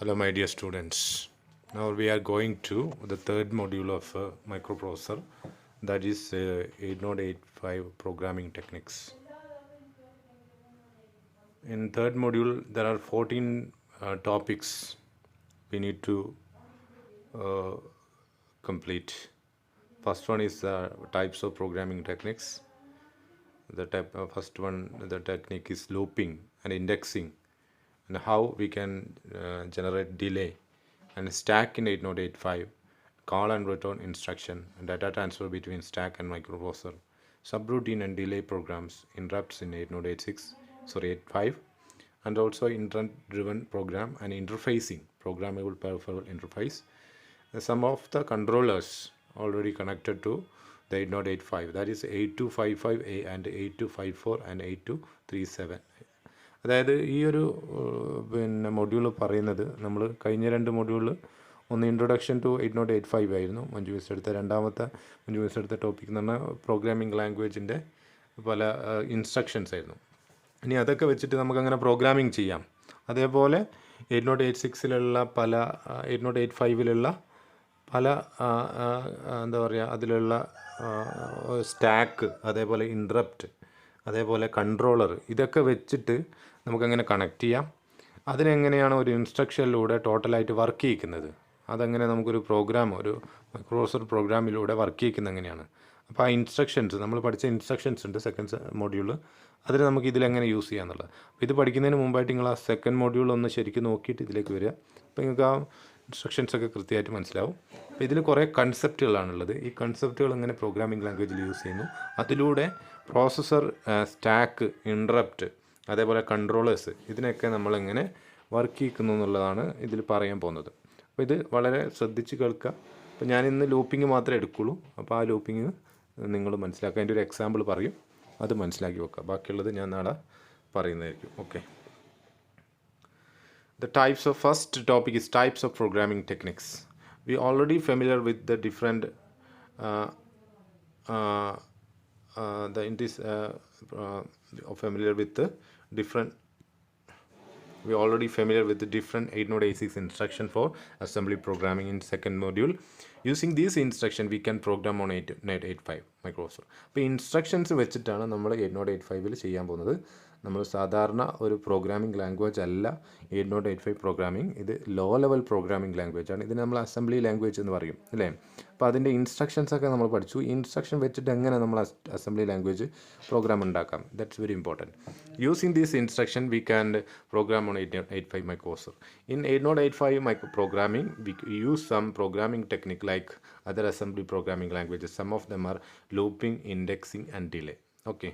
Hello, my dear students. Now we are going to the third module of microprocessor, that is 8085 programming techniques. In third module, there are 14 topics we need to uh, complete. First one is types of programming techniques. First one, the technique is looping and indexing, and how we can generate delay and stack in 8085, call and return instruction, and data transfer between stack and microprocessor, subroutine and delay programs, interrupts in 85, and also interrupt-driven program and interfacing, programmable peripheral interface. Some of the controllers already connected to the 8085, that is 8255A and 8254 and 8237. അതായത് ഈ ഒരു module പറയുന്നത് നമ്മൾ കഴിഞ്ഞ രണ്ട് മൊഡ്യൂളിൽ ഒന്ന് introduction to 8085 ആയിരുന്നു മഞ്ജു മിസ് എടുത്ത. രണ്ടാമത്തെ മഞ്ജു മിസ് എടുത്ത ടോപ്പിക് എന്ന് പറഞ്ഞാൽ പ്രോഗ്രാമിംഗ് ലാംഗ്വേജിൻ്റെ പല ഇൻസ്ട്രക്ഷൻസ് ആയിരുന്നു. ഇനി അതൊക്കെ വെച്ചിട്ട് നമുക്കങ്ങനെ പ്രോഗ്രാമിംഗ് ചെയ്യാം. അതേപോലെ 8086 പല 8085 പല എന്താ പറയുക, അതിലുള്ള സ്റ്റാക്ക്, അതേപോലെ ഇൻട്രപ്റ്റ്, അതേപോലെ കൺട്രോളർ, ഇതൊക്കെ വെച്ചിട്ട് നമുക്കങ്ങനെ കണക്ട് ചെയ്യാം. അതിനെങ്ങനെയാണ് ഒരു ഇൻസ്ട്രക്ഷനിലൂടെ ടോട്ടലായിട്ട് വർക്ക് ചെയ്യിക്കുന്നത്, അതെങ്ങനെ നമുക്കൊരു പ്രോഗ്രാം, ഒരു മൈക്രോപ്രൊസസർ പ്രോഗ്രാമിലൂടെ വർക്ക് ചെയ്യിക്കുന്നത് എങ്ങനെയാണ്. അപ്പോൾ ആ ഇൻസ്ട്രക്ഷൻസ് നമ്മൾ പഠിച്ച ഇൻസ്ട്രക്ഷൻസ് ഉണ്ട് സെക്കൻഡ് മോഡ്യൂൾ, അതിൽ നമുക്ക് ഇതിലെങ്ങനെ യൂസ് ചെയ്യാന്നുള്ളത്. അപ്പോൾ ഇത് പഠിക്കുന്നതിന് മുമ്പായിട്ട് നിങ്ങൾ ആ സെക്കൻഡ് മോഡ്യൂൾ ഒന്ന് ശരിക്കും നോക്കിയിട്ട് ഇതിലേക്ക് വരിക. അപ്പോൾ നിങ്ങൾക്ക് ആ ഇൻസ്ട്രക്ഷൻസൊക്കെ കൃത്യമായിട്ട് മനസ്സിലാവും. അപ്പോൾ ഇതിൽ കുറേ കൺസെപ്റ്റുകളാണുള്ളത്. ഈ കൺസെപ്റ്റുകൾ എങ്ങനെ പ്രോഗ്രാമിംഗ് ലാംഗ്വേജിൽ യൂസ് ചെയ്യുന്നു, അതിലൂടെ പ്രോസസ്സർ, സ്റ്റാക്ക്, ഇൻട്രപ്റ്റ്, അതേപോലെ കൺട്രോളേഴ്സ്, ഇതിനൊക്കെ നമ്മളെങ്ങനെ വർക്ക് ചെയ്യിക്കുന്നു എന്നുള്ളതാണ് ഇതിൽ പറയാൻ പോകുന്നത്. അപ്പോൾ ഇത് വളരെ ശ്രദ്ധിച്ച് കേൾക്കുക. അപ്പോൾ ഞാനിന്ന് ലൂപ്പിംഗ് മാത്രമേ എടുക്കുള്ളൂ. അപ്പോൾ ആ ലൂപ്പിംഗ് നിങ്ങൾ മനസ്സിലാക്കുക. അതിൻ്റെ ഒരു എക്സാമ്പിൾ പറയും, അത് മനസ്സിലാക്കി വെക്കുക. ബാക്കിയുള്ളത് ഞാൻ നാളെ പറയുന്നതായിരിക്കും. Okay. The types of first topic is types of programming techniques. We already familiar with the different familiar with the different we already familiar with the different 8086 instruction for assembly programming in second module. Using this instruction we can program on 8085 microprocessor. അപ്പോൾ instructions വെച്ചിട്ടാണ് നമ്മൾ 8085 ചെയ്യാൻ പോകുന്നത്. നമ്മൾ സാധാരണ ഒരു programming language അല്ല 8085 programming. ഇത് ലോ ലെവൽ പ്രോഗ്രാമിംഗ് ലാംഗ്വേജ് ആണ്. ഇത് നമ്മൾ അസംബ്ലി ലാംഗ്വേജ് എന്ന് പറയും, അല്ലേ? അപ്പോൾ അതിൻ്റെ ഇൻസ്ട്രക്ഷൻസൊക്കെ നമ്മൾ പഠിച്ചു. ഇൻസ്ട്രക്ഷൻ വെച്ചിട്ട് എങ്ങനെ നമ്മൾ അസംബ്ലി ലാംഗ്വേജ് പ്രോഗ്രാം ഉണ്ടാക്കാം, that's very important. Using this instruction we can program on 8085 microprocessor. In 8085 programming, we use some programming technique like other assembly programming languages. Some of them are looping, indexing and delay. Okay.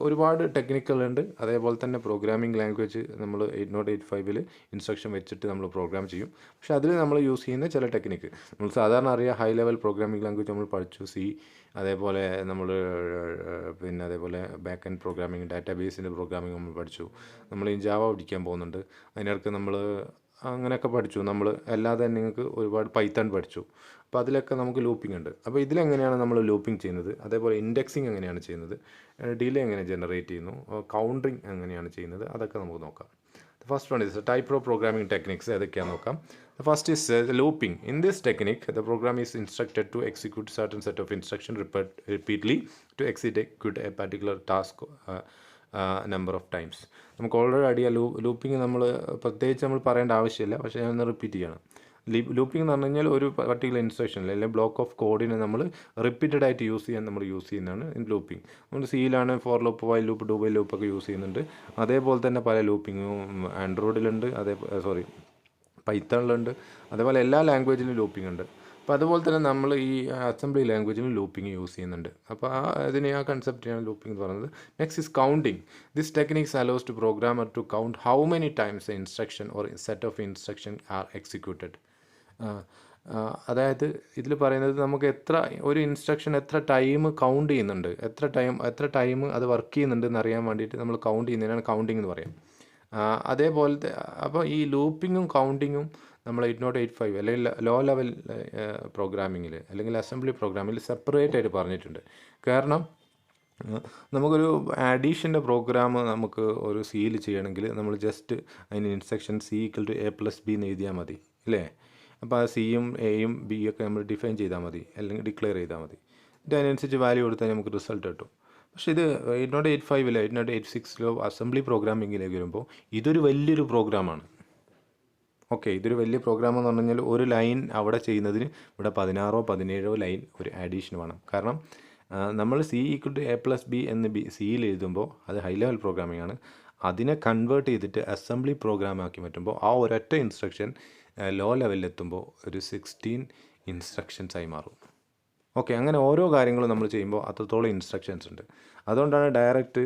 ഒരുപാട് ടെക്നിക്കുകളുണ്ട്. അതേപോലെ തന്നെ programming language നമ്മൾ 8085 instruction വെച്ചിട്ട് നമ്മൾ programme ചെയ്യും. പക്ഷേ അതിൽ നമ്മൾ യൂസ് ചെയ്യുന്ന ചില ടെക്നിക്ക് നമ്മൾ സാധാരണ അറിയാം. ഹൈ ലെവൽ പ്രോഗ്രാമിംഗ് ലാംഗ്വേജ് നമ്മൾ പഠിച്ചു, സി, അതേപോലെ നമ്മൾ അതേപോലെ ബാക്ക് ആൻഡ് പ്രോഗ്രാമിംഗ്, ഡാറ്റാബേസിൻ്റെ പ്രോഗ്രാമിംഗ് നമ്മൾ പഠിച്ചു. നമ്മൾ ഈ ജാവ പഠിക്കാൻ പോകുന്നുണ്ട്. അതിനിടയ്ക്ക് നമ്മൾ അങ്ങനെയൊക്കെ പഠിച്ചു. നമ്മൾ അല്ലാതെ നിങ്ങൾക്ക് ഒരുപാട് പൈത്തൺ പഠിച്ചു. അപ്പോൾ അതിലൊക്കെ നമുക്ക് ലൂപ്പിംഗ് ഉണ്ട്. അപ്പോൾ ഇതിലെങ്ങനെയാണ് നമ്മൾ ലൂപ്പിംഗ് ചെയ്യുന്നത്, അതേപോലെ ഇൻഡെക്സിങ് എങ്ങനെയാണ് ചെയ്യുന്നത്, ഡിലേ എങ്ങനെ ജനറേറ്റ് ചെയ്യുന്നു, കൗണ്ടറിങ് എങ്ങനെയാണ് ചെയ്യുന്നത്, അതൊക്കെ നമുക്ക് നോക്കാം. First one is type of programming techniques. ഏതൊക്കെയാണെന്ന് നോക്കാം. First is looping. In this technique, the program is instructed to execute certain set of instruction repeatedly to execute a particular task number of times. നമുക്ക് already അറിയാം looping നമ്മൾ പ്രത്യേകിച്ച് നമ്മൾ പറയേണ്ട ആവശ്യമില്ല, പക്ഷേ ഞാനൊന്ന് റിപ്പീറ്റ് ചെയ്യണം. ലൂപ്പിംഗ് എന്ന് പറഞ്ഞു കഴിഞ്ഞാൽ ഒരു പർട്ടിക്കുലർ ഇൻസ്ട്രക്ഷനിൽ അല്ലെങ്കിൽ ബ്ലോക്ക് ഓഫ് കോഡിനെ നമ്മൾ റിപ്പീറ്റഡ് ആയിട്ട് യൂസ് ചെയ്യുന്നതാണ് ലൂപ്പിംഗ്. നമ്മൾ സിയിലാണ് for loop, while loop, do while loop ഒക്കെ യൂസ് ചെയ്യുന്നുണ്ട്. അതേപോലെ തന്നെ പല ലൂപ്പിങ്ങും ആൻഡ്രോയിഡിലുണ്ട്, പൈത്തണിലുണ്ട്, അതേപോലെ എല്ലാ ലാംഗ്വേജിലും ലൂപ്പിംഗ് ഉണ്ട്. അപ്പോൾ അതുപോലെ തന്നെ നമ്മൾ ഈ അസംബ്ലി ലാംഗ്വേജിലും ലൂപ്പിംഗ് യൂസ് ചെയ്യുന്നുണ്ട്. അപ്പോൾ ആ കൺസെപ്റ്റിനാണ് ലൂപ്പിംഗ് എന്ന് പറയുന്നത്. Next is counting. This techniques allows to programmer to count how many times a instruction or set of instruction are executed. അതായത് ഇതിൽ പറയുന്നത് നമുക്ക് ഒരു ഇൻസ്ട്രക്ഷൻ എത്ര ടൈം കൗണ്ട് ചെയ്യുന്നുണ്ട്, എത്ര ടൈം അത് വർക്ക് ചെയ്യുന്നുണ്ട് എന്നറിയാൻ വേണ്ടിയിട്ട് നമ്മൾ കൗണ്ട് ചെയ്യുന്നതിനാണ് കൗണ്ടിങ് എന്ന് പറയാം. അതേപോലത്തെ അപ്പോൾ ഈ ലൂപ്പിങ്ങും കൗണ്ടിങ്ങും നമ്മൾ 8085 അല്ലെങ്കിൽ ലോ ലെവൽ പ്രോഗ്രാമിങ്ങിൽ അല്ലെങ്കിൽ അസംബ്ലി പ്രോഗ്രാമിൽ സെപ്പറേറ്റ് ആയിട്ട് പറഞ്ഞിട്ടുണ്ട്. കാരണം നമുക്കൊരു ആഡീഷൻ്റെ പ്രോഗ്രാം നമുക്ക് ഒരു സിയിൽ ചെയ്യണമെങ്കിൽ നമ്മൾ ജസ്റ്റ് അതിന് ഇൻസ്ട്രക്ഷൻ C=A+B എന്ന് എഴുതിയാൽ മതി അല്ലേ. അപ്പോൾ ആ സിയും എയും ബി ഒക്കെ നമ്മൾ ഡിഫൈൻ ചെയ്താൽ മതി, അല്ലെങ്കിൽ ഡിക്ലെയർ ചെയ്താൽ മതി. എന്നിട്ട് അതിനനുസരിച്ച് വാല്യൂ കൊടുത്താൽ നമുക്ക് റിസൾട്ട് കിട്ടും. പക്ഷേ ഇത് 8.85 8.86 അസംബ്ലി പ്രോഗ്രാമിങ്ങിലേക്ക് വരുമ്പോൾ ഇതൊരു വലിയൊരു പ്രോഗ്രാമാണ്. ഓക്കെ, ഇതൊരു വലിയ പ്രോഗ്രാം എന്ന് പറഞ്ഞു കഴിഞ്ഞാൽ ഒരു ലൈൻ അവിടെ ചെയ്യുന്നതിന് ഇവിടെ 16-17 ലൈൻ ഒരു ആഡീഷൻ വേണം. കാരണം നമ്മൾ C=A+B എന്ന് സിയിൽ എഴുതുമ്പോൾ അത് ഹൈ ലെവൽ പ്രോഗ്രാമിംഗ് ആണ്. അതിനെ കൺവേർട്ട് ചെയ്തിട്ട് അസംബ്ലി പ്രോഗ്രാം ആക്കി മാറ്റുമ്പോൾ ആ ഒരൊറ്റ ഇൻസ്ട്രക്ഷൻ ലോ ലെവലിലെത്തുമ്പോൾ ഒരു 16 ഇൻസ്ട്രക്ഷൻസ് ആയി മാറും. ഓക്കെ, അങ്ങനെ ഓരോ കാര്യങ്ങളും നമ്മൾ ചെയ്യുമ്പോൾ അത്രത്തോളം ഇൻസ്ട്രക്ഷൻസ് ഉണ്ട്. അതുകൊണ്ടാണ് ഡയറക്റ്റ്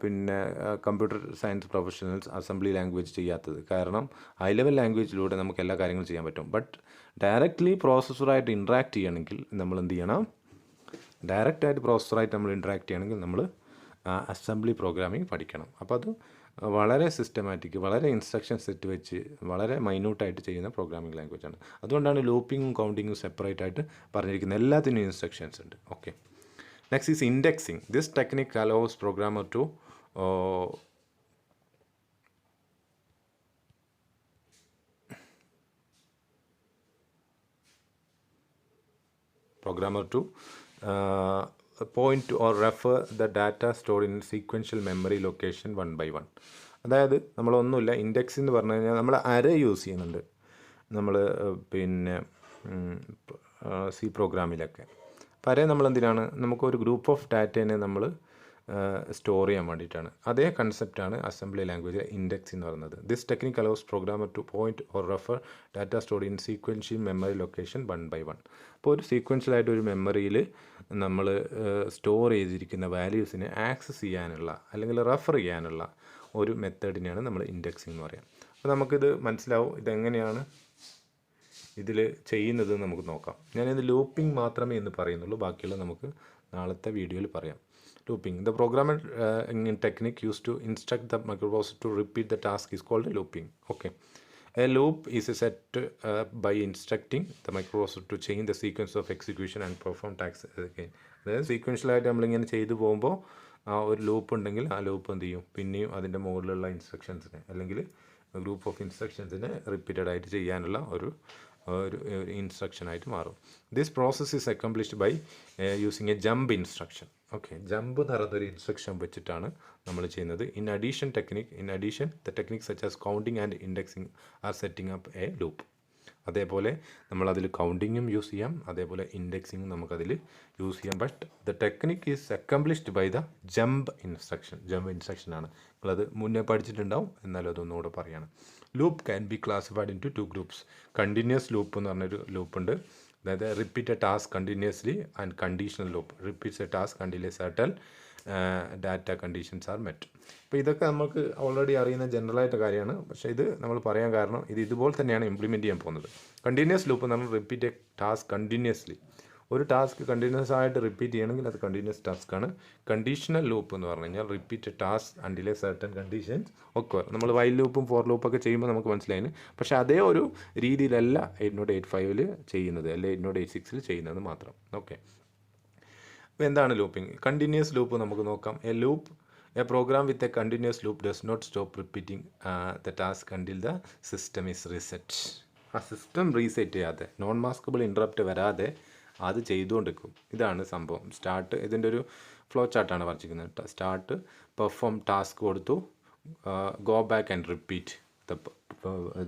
പിന്നെ computer science professionals assembly language ചെയ്യാത്തത്. കാരണം ഹൈ ലെവൽ ലാംഗ്വേജിലൂടെ നമുക്ക് എല്ലാ കാര്യങ്ങളും ചെയ്യാൻ പറ്റും. ബട്ട് ഡയറക്റ്റ്ലി പ്രോസസ്സറായിട്ട് ഇൻട്രാക്ട് ചെയ്യണമെങ്കിൽ നമ്മൾ എന്ത് ചെയ്യണം? ഡയറക്റ്റായിട്ട് പ്രോസസ്സറായിട്ട് നമ്മൾ ഇൻട്രാക്ട് ചെയ്യണമെങ്കിൽ നമ്മൾ അസംബ്ലി പ്രോഗ്രാമിംഗ് പഠിക്കണം. അപ്പോൾ അത് വളരെ സിസ്റ്റമാറ്റിക്, വളരെ ഇൻസ്ട്രക്ഷൻ സെറ്റ് വെച്ച് വളരെ മൈന്യൂട്ടായിട്ട് ചെയ്യുന്ന പ്രോഗ്രാമിംഗ് ലാംഗ്വേജാണ്. അതുകൊണ്ടാണ് ലൂപ്പിങ്ങും കൗണ്ടിങ്ങും സെപ്പറേറ്റ് ആയിട്ട് പറഞ്ഞിരിക്കുന്നത്. എല്ലാത്തിനും ഇൻസ്ട്രക്ഷൻസ് ഉണ്ട്. Okay, next is indexing. This technique allows programmer to point or refer the data stored in sequential memory location one by one. അതായത് നമ്മളൊന്നുമില്ല, ഇൻഡെക്സ് എന്ന് പറഞ്ഞു കഴിഞ്ഞാൽ നമ്മൾ അറേ യൂസ് ചെയ്യുന്നുണ്ട് നമ്മൾ പിന്നെ സി പ്രോഗ്രാമിലൊക്കെ. അപ്പോൾ അറേ നമ്മൾ എന്തിനാണ്? നമുക്കൊരു ഗ്രൂപ്പ് ഓഫ് ഡാറ്റേനെ നമ്മൾ സ്റ്റോർ ചെയ്യാൻ വേണ്ടിയിട്ടാണ്. അതേ കൺസെപ്റ്റാണ് അസംബ്ലി ലാംഗ്വേജ് ഇൻഡെക്സ് എന്ന് പറയുന്നത്. This technique allows programmer to point or refer data stored in sequential memory location one by one. അപ്പോൾ ഒരു സീക്വൻഷ്യലായിട്ട് ഒരു മെമ്മറിയിൽ നമ്മൾ സ്റ്റോർ ചെയ്തിരിക്കുന്ന വാല്യൂസിനെ ആക്സസ് ചെയ്യാനുള്ള അല്ലെങ്കിൽ റെഫർ ചെയ്യാനുള്ള ഒരു മെത്തേഡിനെയാണ് നമ്മൾ ഇൻഡെക്സിങ് എന്ന് പറയാം. അപ്പോൾ നമുക്കിത് മനസ്സിലാവും ഇതെങ്ങനെയാണ് ഇതിൽ ചെയ്യുന്നത് നമുക്ക് നോക്കാം. ഞാനിത് ലൂപ്പിംഗ് മാത്രമേ ഇന്ന് പറയുന്നുള്ളൂ, ബാക്കിയുള്ള നമുക്ക് നാളത്തെ വീഡിയോയിൽ പറയാം. Looping. The programmer technique used to instruct the microprocessor to repeat the task is called looping. Okay. A loop is set by instructing the microprocessor to change the sequence of execution and perform tasks again. അതായത് സീക്വൻഷ്യലായിട്ട് നമ്മളിങ്ങനെ ചെയ്തു പോകുമ്പോൾ ഒരു loop ഉണ്ടെങ്കിൽ ആ loop എന്ത് ചെയ്യും? പിന്നെയും അതിൻ്റെ മുകളിലുള്ള ഇൻസ്ട്രക്ഷൻസിനെ അല്ലെങ്കിൽ ഗ്രൂപ്പ് ഓഫ് ഇൻസ്ട്രക്ഷൻസിനെ റിപ്പീറ്റഡ് ആയിട്ട് ചെയ്യാനുള്ള ഒരു ഇൻസ്ട്രക്ഷനായിട്ട് മാറും. This process is accomplished by using a jump instruction. Okay, jump എന്ന് പറയുന്നൊരു ഇൻസ്ട്രക്ഷൻ വെച്ചിട്ടാണ് നമ്മൾ ചെയ്യുന്നത്. In addition the technique such as counting and indexing are setting up a loop. അതേപോലെ നമ്മളതിൽ കൗണ്ടിങ്ങും യൂസ് ചെയ്യാം, അതേപോലെ ഇൻഡെക്സിങ്ങും നമുക്കതിൽ യൂസ് ചെയ്യാം. But the technique is accomplished by the jump ഇൻസ്ട്രക്ഷനാണ്. നിങ്ങളത് മുന്നേ പഠിച്ചിട്ടുണ്ടാവും, എന്നാലും അതൊന്നുകൂടെ പറയാണ്. Loop can be classified in two groups. Continuous loop എന്ന് പറഞ്ഞൊരു ലൂപ്പുണ്ട്. അതായത് repeat a task continuously and conditional loop. Repeats a task until certain data conditions are met. അപ്പോൾ ഇതൊക്കെ നമുക്ക് ഓൾറെഡി അറിയുന്ന ജനറലായിട്ട് കാര്യമാണ്. പക്ഷേ ഇത് നമ്മൾ പറയാൻ കാരണം ഇത് ഇതുപോലെ തന്നെയാണ് ഇംപ്ലിമെൻറ്റ് ചെയ്യാൻ പോകുന്നത്. കണ്ടിന്യൂസ് ലൂപ്പ് എന്ന് പറഞ്ഞാൽ റിപ്പീറ്റ് എ ടാസ്ക് കണ്ടിന്യൂസ്ലി. ഒരു ടാസ്ക് കണ്ടിന്യൂസ് ആയിട്ട് റിപ്പീറ്റ് ചെയ്യണമെങ്കിൽ അത് കണ്ടിന്യൂസ് ടാസ്ക്കാണ്. കണ്ടീഷണൽ ലൂപ്പ് എന്ന് പറഞ്ഞു കഴിഞ്ഞാൽ repeat task until certain conditions ഒക്കെ. നമ്മൾ വൈൽ ലൂപ്പും ഫോർ ലൂപ്പൊക്കെ ചെയ്യുമ്പോൾ നമുക്ക് മനസ്സിലായിന്. പക്ഷേ അതേ ഒരു രീതിയിലല്ല 8.85 ചെയ്യുന്നത്, അല്ലെ 8.86 ചെയ്യുന്നത് മാത്രം. ഓക്കെ, അപ്പോൾ എന്താണ് ലൂപ്പിംഗ്? കണ്ടിന്യൂസ് ലൂപ്പ് നമുക്ക് നോക്കാം. A program with a continuous loop does not stop repeating the task until the system is reset. ആ സിസ്റ്റം റീസെറ്റ് ചെയ്യാതെ, നോൺ മാസ്കബിൾ ഇൻട്രപ്റ്റ് വരാതെ അത് ചെയ്തുകൊണ്ടിരിക്കും. ഇതാണ് സംഭവം. സ്റ്റാർട്ട്, ഇതിൻ്റെ ഒരു ഫ്ലോ ചാർട്ടാണ് പറഞ്ഞിരിക്കുന്നത്. സ്റ്റാർട്ട്, പെർഫോം ടാസ്ക് കൊടുത്തു, go back and repeat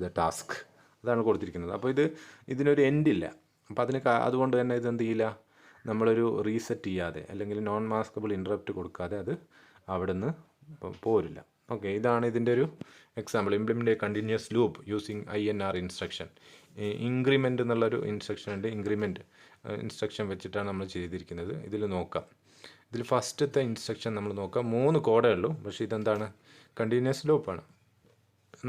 the task. അതാണ് കൊടുത്തിരിക്കുന്നത്. അപ്പോൾ ഇതിനൊരു എൻഡില്ല. അപ്പോൾ അതുകൊണ്ട് തന്നെ ഇതെന്ത് ചെയ്യില്ല, നമ്മളൊരു റീസെറ്റ് ചെയ്യാതെ അല്ലെങ്കിൽ നോൺ മാസ്കബിൾ ഇൻട്രപ്റ്റ് കൊടുക്കാതെ അത് അവിടെ നിന്ന് പോരില്ല. ഓക്കെ, ഇതാണ് ഇതിൻ്റെ ഒരു example. Implement A continuous loop using INR instruction. Increment എന്നുള്ളൊരു ഇൻസ്ട്രക്ഷൻ ഉണ്ട്. ഇൻക്രിമെൻ്റ് ഇൻസ്ട്രക്ഷൻ വെച്ചിട്ടാണ് നമ്മൾ ചെയ്തിരിക്കുന്നത്. ഇതിൽ നോക്കാം. ഇതിൽ ഫസ്റ്റത്തെ ഇൻസ്ട്രക്ഷൻ നമ്മൾ നോക്കാം. 3 കോഡേ ഉള്ളൂ, പക്ഷേ ഇതെന്താണ്? കണ്ടിന്യൂസ് ലൂപ്പാണ്.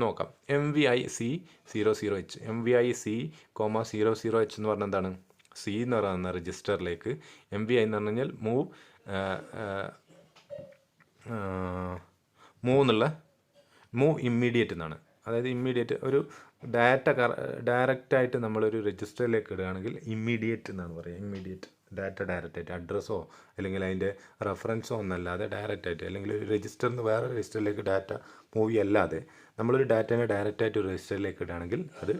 നോക്കാം. MVIC00H. MVIC,00H എന്ന് പറഞ്ഞാൽ എന്താണ്? സി എന്ന് പറയുന്ന രജിസ്റ്ററിലേക്ക് MVI എന്ന് പറഞ്ഞു കഴിഞ്ഞാൽ മൂവ് ഇമ്മീഡിയറ്റ് എന്നാണ്. അതായത് ഇമ്മീഡിയറ്റ് ഒരു ഡാറ്റ ഡയറക്റ്റായിട്ട് നമ്മളൊരു രജിസ്റ്ററിലേക്ക് ഇടുകയാണെങ്കിൽ ഇമ്മീഡിയറ്റ് എന്നാണ് പറയുക. ഇമ്മീഡിയറ്റ് ഡാറ്റ ഡയറക്റ്റായിട്ട് അഡ്രസ്സോ അല്ലെങ്കിൽ അതിൻ്റെ റെഫറൻസോ ഒന്നല്ലാതെ ഡയറക്റ്റായിട്ട് അല്ലെങ്കിൽ ഒരു രജിസ്റ്ററിൽ നിന്ന് വേറെ രജിസ്റ്ററിലേക്ക് ഡാറ്റ മൂവ് അല്ലാതെ നമ്മളൊരു ഡാറ്റേനെ ഡയറക്റ്റായിട്ട് ഒരു രജിസ്റ്ററിലേക്ക് ഇടുകയാണെങ്കിൽ അത്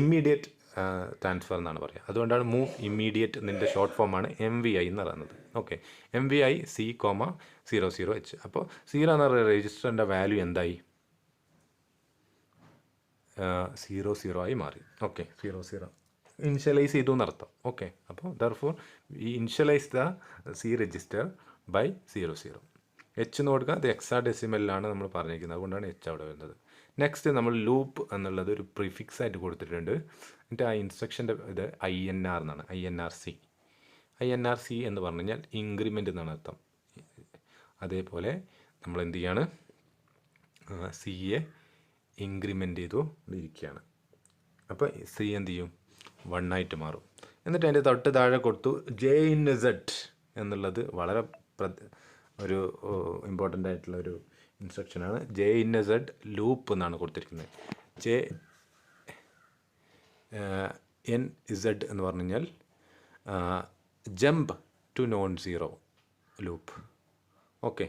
ഇമ്മീഡിയറ്റ് ട്രാൻസ്ഫർ എന്നാണ് പറയുക. അതുകൊണ്ടാണ് മൂവ് ഇമ്മീഡിയറ്റ് എന്നതിൻ്റെ ഷോർട്ട് ഫോമാണ് MVI എന്ന് പറയുന്നത്. Okay, MVI C,00H. അപ്പോൾ 0 എന്ന രജിസ്റ്ററിൻ്റെ വാല്യൂ എന്തായി? 00 ആയി മാറി. ഓക്കെ, 00 ഇനിഷ്യലൈസ് ചെയ്തു എന്നർത്ഥം. ഓക്കെ, അപ്പോൾ ദർഫോർ ഈ initialize the C register by 00. H എന്ന് കൊടുക്കുക, അത് ഹെക്സാഡെസിമലിലാണ് നമ്മൾ പറഞ്ഞിരിക്കുന്നത്, അതുകൊണ്ടാണ് H അവിടെ വരുന്നത്. നെക്സ്റ്റ് നമ്മൾ ലൂപ്പ് എന്നുള്ളത് ഒരു പ്രിഫിക്സ് ആയിട്ട് കൊടുത്തിട്ടുണ്ട്. എന്നിട്ട് ആ ഇൻസ്ട്രക്ഷൻ്റെ ഇത് INR എന്നാണ്, INRC എന്ന് പറഞ്ഞു കഴിഞ്ഞാൽ ഇൻക്രിമെൻ്റ് എന്നാണ് അർത്ഥം. അതേപോലെ നമ്മൾ എന്ത് ചെയ്യാണ്, സിയെ ഇൻക്രിമെൻ്റ് ചെയ്തുകൊണ്ടിരിക്കുകയാണ്. അപ്പോൾ C എന്ത് ചെയ്യും, 1 ആയിട്ട് മാറും. എന്നിട്ട് അതിൻ്റെ തൊട്ട് താഴെ കൊടുത്തു JINZ എന്നുള്ളത് വളരെ ഒരു ഇമ്പോർട്ടൻ്റ് ആയിട്ടുള്ള ഒരു ഇൻസ്ട്രക്ഷനാണ്. JINZ ലൂപ്പ് എന്നാണ് കൊടുത്തിരിക്കുന്നത്. JNZ എന്ന് പറഞ്ഞു കഴിഞ്ഞാൽ jump to non zero loop. Okay,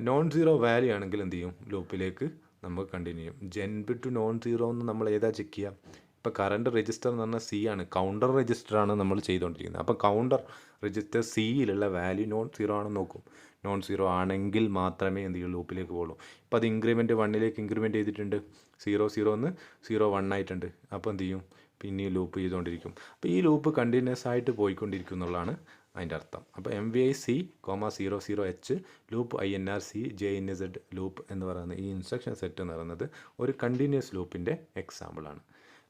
non zero value ആണെങ്കിൽ എന്ത് ചെയ്യും, ലൂപ്പിലേക്ക് നമുക്ക് കണ്ടിന്യൂ ചെയ്യും. ജമ്പ് ടു നോൺ സീറോ എന്ന് നമ്മൾ ഏതാ ചെക്ക് ചെയ്യുക? ഇപ്പോൾ കറണ്ട് രജിസ്റ്റർ എന്ന് പറഞ്ഞാൽ C ആണ്, കൗണ്ടർ രജിസ്റ്ററാണ് നമ്മൾ ചെയ്തുകൊണ്ടിരിക്കുന്നത്. അപ്പോൾ കൗണ്ടർ രജിസ്റ്റർ Cയിലുള്ള വാല്യൂ നോൺ സീറോ ആണെന്ന് നോക്കും. നോൺ സീറോ ആണെങ്കിൽ മാത്രമേ എന്ത് ചെയ്യൂ, ലൂപ്പിലേക്ക് പോകുള്ളൂ. ഇപ്പോൾ അത് ഇൻക്രിമെൻറ്റ് 1ലേക്ക് ഇൻക്രിമെൻറ്റ് ചെയ്തിട്ടുണ്ട്, 00 എന്ന് 01 ആയിട്ടുണ്ട്. അപ്പോൾ എന്ത് ചെയ്യും, പിന്നെയും ലൂപ്പ് ചെയ്തുകൊണ്ടിരിക്കും. അപ്പോൾ ഈ ലൂപ്പ് കണ്ടിന്യൂസ് ആയിട്ട് പോയിക്കൊണ്ടിരിക്കും എന്നുള്ളതാണ് അതിൻ്റെ അർത്ഥം. അപ്പോൾ MVI C,00H loop INRC JNZ loop എന്ന് പറയുന്ന ഈ ഇൻസ്ട്രക്ഷൻ സെറ്റ് എന്ന് പറയുന്നത് ഒരു കണ്ടിന്യൂസ് ലൂപ്പിൻ്റെ എക്സാമ്പിളാണ്.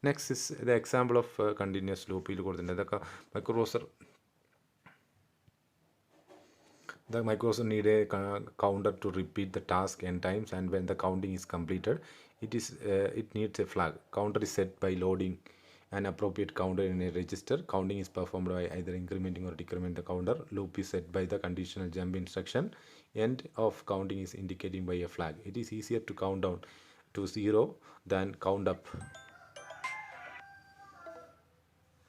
Next is the example of continuous ലൂപ്പിൽ കൊടുത്തിട്ടുണ്ട്. ഇതൊക്കെ the microprocessor need a counter to repeat the task n times, and when the counting is completed, it needs a flag. Counter is set by loading an appropriate counter in a register. Counting is performed by either incrementing or decrementing the counter. Loop is set by the conditional jump instruction. End of counting is indicated by a flag. It is easier to count down to 0 than count up.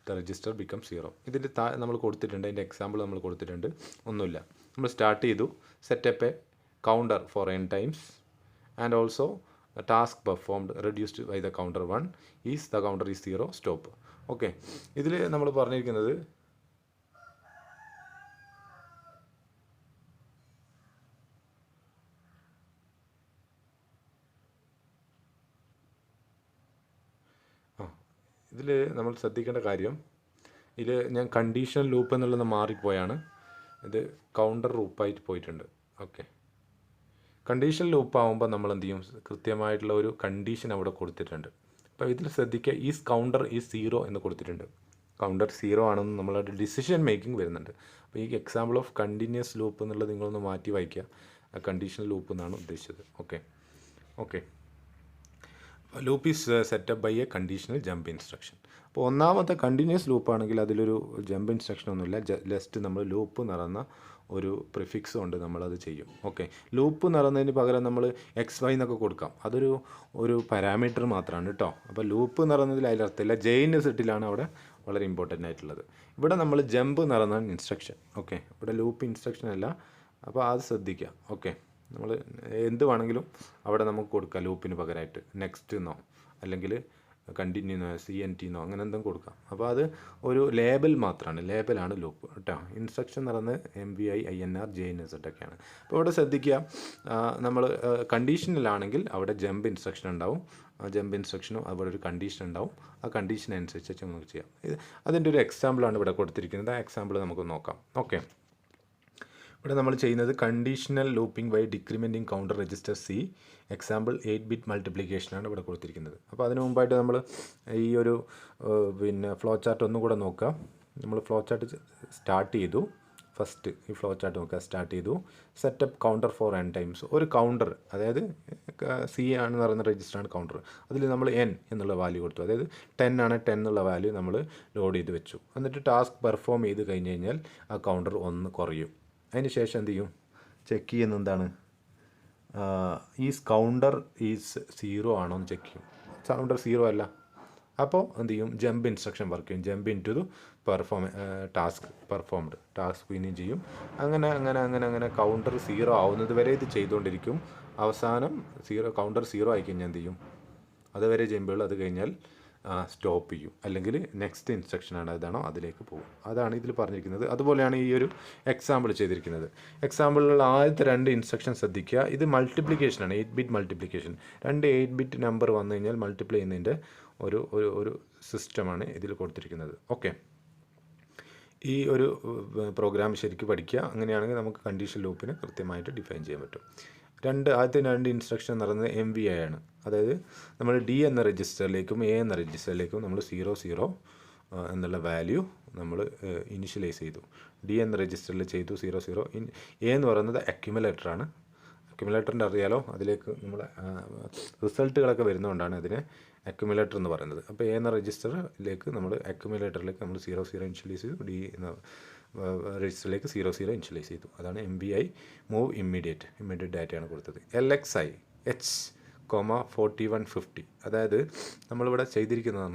The register becomes 0. ഇതിൻ്റെ നമ്മൾ കൊടുത്തിട്ടുണ്ട്, അതിൻ്റെ example നമ്മൾ കൊടുത്തിട്ടുണ്ട്. ഒന്നുമില്ല, നമ്മൾ start ചെയ്തു, set up a counter for n times and also task performed reduced by the counter 1 is the counter is 0 stop. Okay, ഇതിൽ നമ്മൾ പറഞ്ഞിരിക്കുന്നത് ഇതിൽ നമ്മൾ ശ്രദ്ധിക്കേണ്ട കാര്യം, ഇത് ഞാൻ കണ്ടീഷണൽ ലൂപ്പ് എന്നുള്ളത് മാറിപ്പോയാണ്, ഇത് കൗണ്ടർ ലൂപ്പായിട്ട് പോയിട്ടുണ്ട്. ഓക്കെ, കണ്ടീഷണൽ ലൂപ്പ് ആകുമ്പോൾ നമ്മൾ എന്ത് ചെയ്യും, കൃത്യമായിട്ടുള്ള ഒരു കണ്ടീഷൻ അവിടെ കൊടുത്തിട്ടുണ്ട്. അപ്പോൾ ഇതിൽ ശ്രദ്ധിക്കുക, ഈസ് കൗണ്ടർ ഈസ് 0 എന്ന് കൊടുത്തിട്ടുണ്ട്. കൗണ്ടർ 0 ആണെന്ന് നമ്മളൊരു ഡിസിഷൻ മേക്കിംഗ് വരുന്നുണ്ട്. അപ്പോൾ ഈ എക്സാമ്പിൾ ഓഫ് കണ്ടിന്യൂസ് ലൂപ്പ് എന്നുള്ളത് നിങ്ങളൊന്ന് മാറ്റി വായിക്കുക, കണ്ടീഷണൽ ലൂപ്പ് എന്നാണ് ഉദ്ദേശിച്ചത്. Okay, loop is set up by a conditional jump instruction. അപ്പോൾ ഒന്നാമത്തെ കണ്ടിന്യൂസ് ലൂപ്പ് ആണെങ്കിൽ അതിലൊരു ജമ്പ് ഇൻസ്ട്രക്ഷൻ ഒന്നുമില്ല, ജസ്റ്റ് നമ്മൾ ലൂപ്പ് നടന്ന ഒരു പ്രിഫിക്സ് കൊണ്ട് നമ്മളത് ചെയ്യും. ഓക്കെ, ലൂപ്പ് നടന്നതിന് പകരം നമ്മൾ XY എന്നൊക്കെ കൊടുക്കാം, ഒരു പാരാമീറ്റർ മാത്രമാണ് കേട്ടോ. അപ്പോൾ ലൂപ്പ് നടന്നതിൽ അതിലർത്ഥമില്ല. JNZ അവിടെ വളരെ ഇമ്പോർട്ടൻ്റ് ആയിട്ടുള്ളത്. ഇവിടെ നമ്മൾ ജമ്പ് നടന്ന ഇൻസ്ട്രക്ഷൻ. ഓക്കെ, ഇവിടെ ലൂപ്പ് ഇൻസ്ട്രക്ഷൻ അല്ല, അപ്പോൾ അത് ശ്രദ്ധിക്കുക. ഓക്കെ, നമ്മൾ എന്ത് വേണമെങ്കിലും അവിടെ നമുക്ക് കൊടുക്കാം ലൂപ്പിന് പകരമായിട്ട്, നെക്സ്റ്റ് എന്നോ അല്ലെങ്കിൽ കണ്ടിന്യൂ CNT എന്നോ അങ്ങനെ എന്തും കൊടുക്കാം. അപ്പോൾ അത് ഒരു ലേബൽ മാത്രമാണ്, ലേബലാണ് ലൂപ്പ് കേട്ടോ. ഇൻസ്ട്രക്ഷൻ നടന്ന് MVI INR JNZ ഒക്കെയാണ്. അപ്പോൾ ഇവിടെ ശ്രദ്ധിക്കുക, നമ്മൾ കണ്ടീഷനിലാണെങ്കിൽ അവിടെ ജമ്പ് ഇൻസ്ട്രക്ഷൻ ഉണ്ടാവും, ആ ജമ്പ് ഇൻസ്ട്രക്ഷനും അവിടെ ഒരു കണ്ടീഷൻ ഉണ്ടാവും, ആ കണ്ടീഷൻ അനുസരിച്ച് നമുക്ക് ചെയ്യാം. അതിൻ്റെ ഒരു എക്സാമ്പിളാണ് ഇവിടെ കൊടുത്തിരിക്കുന്നത്. ആ എക്സാമ്പിൾ നമുക്ക് നോക്കാം. ഓക്കെ, ഇവിടെ നമ്മൾ ചെയ്യുന്നത് conditional looping by decrementing counter register C, example 8-bit മൾട്ടിപ്ലിക്കേഷനാണ് ഇവിടെ കൊടുത്തിരിക്കുന്നത്. അപ്പോൾ അതിന് മുമ്പായിട്ട് നമ്മൾ ഈ ഒരു ഫ്ലോ ചാർട്ട് ഒന്നും കൂടെ നോക്കാം. നമ്മൾ ഫ്ലോ ചാർട്ട് സ്റ്റാർട്ട് ചെയ്തു, ഫസ്റ്റ് ഈ ഫ്ലോ ചാർട്ട് നോക്കുക, സ്റ്റാർട്ട് ചെയ്തു, set up counter for n times. ഒരു കൗണ്ടർ, അതായത് C ആണെന്ന് പറയുന്ന രജിസ്റ്ററാണ് കൗണ്ടർ, അതിൽ നമ്മൾ n എന്നുള്ള വാല്യൂ കൊടുത്തു, അതായത് 10 ആണ്, 10 എന്നുള്ള വാല്യൂ നമ്മൾ ലോഡ് ചെയ്ത് വെച്ചു. എന്നിട്ട് ടാസ്ക് പെർഫോം ചെയ്ത് കഴിഞ്ഞ് കഴിഞ്ഞാൽ ആ കൗണ്ടർ 1 കുറയും. അതിന് ശേഷം എന്ത് ചെയ്യും, ചെക്ക് ചെയ്യുന്ന എന്താണ്, ഈസ് കൗണ്ടർ ഈസ് 0 ആണോ എന്ന് ചെക്ക് ചെയ്യും. കൗണ്ടർ 0 അല്ല, അപ്പോൾ എന്ത് ചെയ്യും, ജമ്പ് ഇൻസ്ട്രക്ഷൻ വർക്ക് ചെയ്യും. Jump into the task performed, task പിന്നെയും ചെയ്യും. അങ്ങനെ കൗണ്ടർ 0 ആവുന്നത് വരെ ഇത് ചെയ്തുകൊണ്ടിരിക്കും. അവസാനം കൗണ്ടർ 0 ആയി കഴിഞ്ഞാൽ എന്ത് ചെയ്യും, അതുവരെ ജമ്പുകൾ, അത് കഴിഞ്ഞാൽ സ്റ്റോപ്പ് ചെയ്യും. അല്ലെങ്കിൽ നെക്സ്റ്റ് ഇൻസ്ട്രക്ഷനാണ് ഏതാണോ അതിലേക്ക് പോകും. അതാണ് ഇതിൽ പറഞ്ഞിരിക്കുന്നത്. അതുപോലെയാണ് ഈ ഒരു എക്സാമ്പിൾ ചെയ്തിരിക്കുന്നത്. എക്സാമ്പിളിലുള്ള ആദ്യത്തെ 2 ഇൻസ്ട്രക്ഷൻ ശ്രദ്ധിക്കുക. ഇത് മൾട്ടിപ്ലിക്കേഷനാണ്, 8 ബിറ്റ് മൾട്ടിപ്ലിക്കേഷൻ. 2 8 ബിറ്റ് നമ്പർ വന്നു കഴിഞ്ഞാൽ മൾട്ടിപ്ലൈ ചെയ്യുന്നതിൻ്റെ ഒരു സിസ്റ്റമാണ് ഇതിൽ കൊടുത്തിരിക്കുന്നത്. ഓക്കെ, ഈ ഒരു പ്രോഗ്രാം ശരിക്കും പഠിക്കുക. അങ്ങനെയാണെങ്കിൽ നമുക്ക് കണ്ടീഷൻ ലൂപ്പിനെ കൃത്യമായിട്ട് ഡിഫൈൻ ചെയ്യാൻ പറ്റും. ആദ്യത്തെ 2 ഇൻസ്ട്രക്ഷൻ എന്ന് പറയുന്നത് MVI ആണ്. അതായത് നമ്മൾ D എന്ന രജിസ്റ്ററിലേക്കും A എന്ന രജിസ്റ്ററിലേക്കും നമ്മൾ 00 എന്നുള്ള വാല്യൂ നമ്മൾ ഇനിഷ്യലൈസ് ചെയ്തു. D എന്ന രജിസ്റ്ററിൽ ചെയ്തു 00. A എന്ന് പറയുന്നത് അക്യുമുലേറ്ററാണ്. അക്യുമുലേറ്ററിൻ്റെ അറിയാലോ, അതിലേക്ക് നമ്മൾ റിസൾട്ടുകളൊക്കെ വരുന്നതുകൊണ്ടാണ് അതിനെ അക്യുമുലേറ്റർ എന്ന് പറയുന്നത്. അപ്പോൾ A എന്ന രജിസ്റ്ററിലേക്ക് അക്യുമുലേറ്ററിലേക്ക് നമ്മൾ 00 ഇനിഷ്യലൈസ് ചെയ്തു. D എന്ന രജിസ്റ്ററിലേക്ക് 00 ഇനിഷ്യലൈസ് ചെയ്തു. അതാണ് MVI, മൂവ് ഇമ്മീഡിയറ്റ് ഡാറ്റയാണ് കൊടുത്തത്. LXI H, 4150. അതായത് നമ്മളിവിടെ ചെയ്തിരിക്കുന്നതാണ്